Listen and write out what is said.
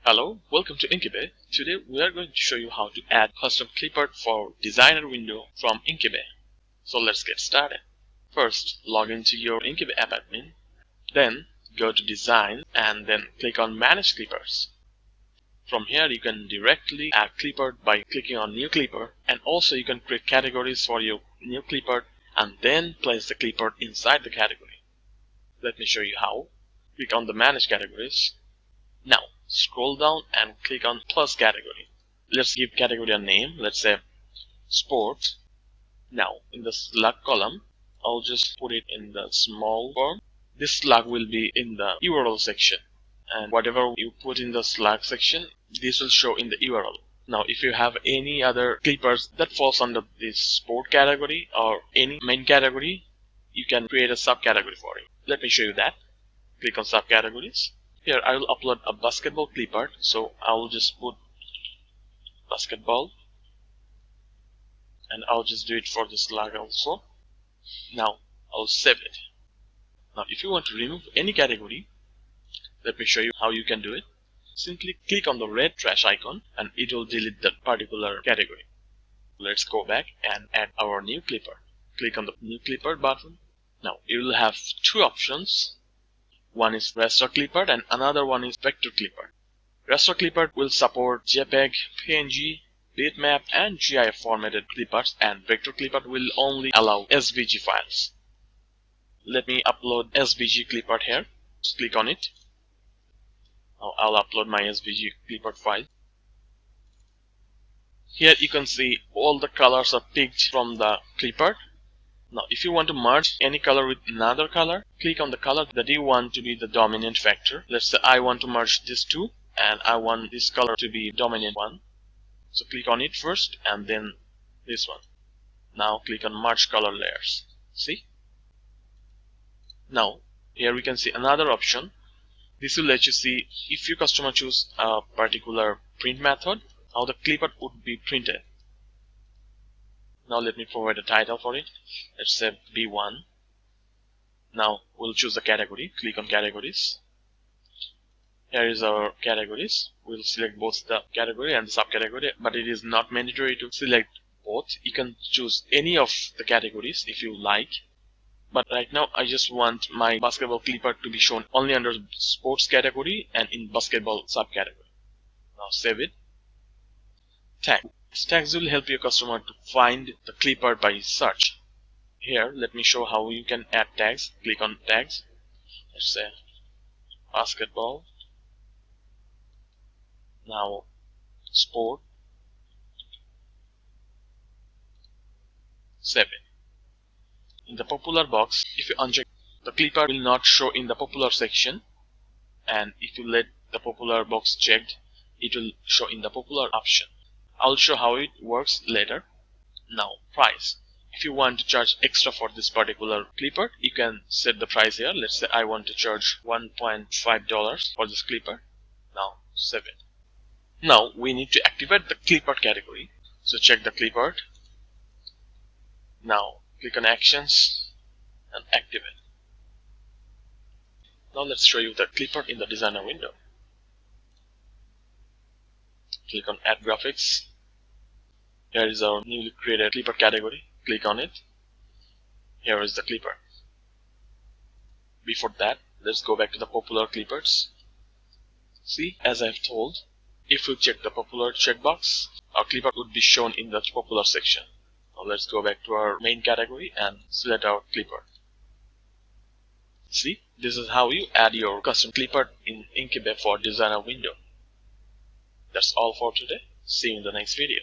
Hello, welcome to Inkybay. Today we are going to show you how to add custom Clipart for designer window from Inkybay. So let's get started. First, log into your Inkybay app admin. Then go to design and then click on manage Cliparts. From here you can directly add Clipart by clicking on new Clipart, and also you can create categories for your new Clipart and then place the Clipart inside the category. Let me show you how. Click on the manage categories. Now scroll down and click on plus category. Let's give category a name. Let's say sports. Now in the slug column, I'll just put it in the small form. This slug will be in the URL section, and whatever you put in the slug section, this will show in the URL. Now if you have any other Cliparts that falls under this sport category or any main category, you can create a subcategory for it. Let me show you that. Click on subcategories. Here I will upload a basketball Clipart, so I will just put basketball, and I'll just do it for the slug also. Now I'll save it. Now if you want to remove any category, let me show you how you can do it. Simply click on the red trash icon and it will delete that particular category. Let's go back and add our new Clipart. Click on the new Clipart button. Now you will have two options. One is raster Clipart and another one is vector Clipart. Raster Clipart will support JPEG, PNG, bitmap and GIF formatted Cliparts, and vector Clipart will only allow SVG files. Let me upload SVG Clipart here. Just click on it. Now I'll upload my SVG Clipart file. Here you can see all the colors are picked from the Clipart. Now if you want to merge any color with another color, click on the color that you want to be the dominant factor. Let's say I want to merge these two and I want this color to be dominant one. So click on it first and then this one. Now click on merge color layers. See? Now here we can see another option. This will let you see if your customer choose a particular print method, how the Clipart would be printed. Now let me provide a title for it. Let's say B1. Now we'll choose the category. Click on categories. Here is our categories. We'll select both the category and the subcategory, but it is not mandatory to select both. You can choose any of the categories if you like. But right now I just want my basketball Clipart to be shown only under sports category and in basketball subcategory. Now save it. Tag. Tags will help your customer to find the Clipart by search. Here, let me show how you can add tags. Click on tags. Let's say basketball. Now sport. Save it. In the popular box, if you uncheck, the Clipart will not show in the popular section, and if you let the popular box checked, it will show in the popular option. I'll show how it works later. Now price. If you want to charge extra for this particular Clipart, you can set the price here. Let's say I want to charge $1.5 for this Clipart. Now save it. Now we need to activate the Clipart category. So check the Clipart. Now click on actions and activate. Now let's show you the Clipart in the designer window. Click on add graphics. Here is our newly created Clipart category. Click on it. Here is the Clipart. Before that, let's go back to the popular Cliparts. See, as I've told, if we check the popular checkbox, our Clipart would be shown in the popular section. Now let's go back to our main category and select our Clipart. See, this is how you add your custom Clipart in Inkybay for designer window. That's all for today. See you in the next video.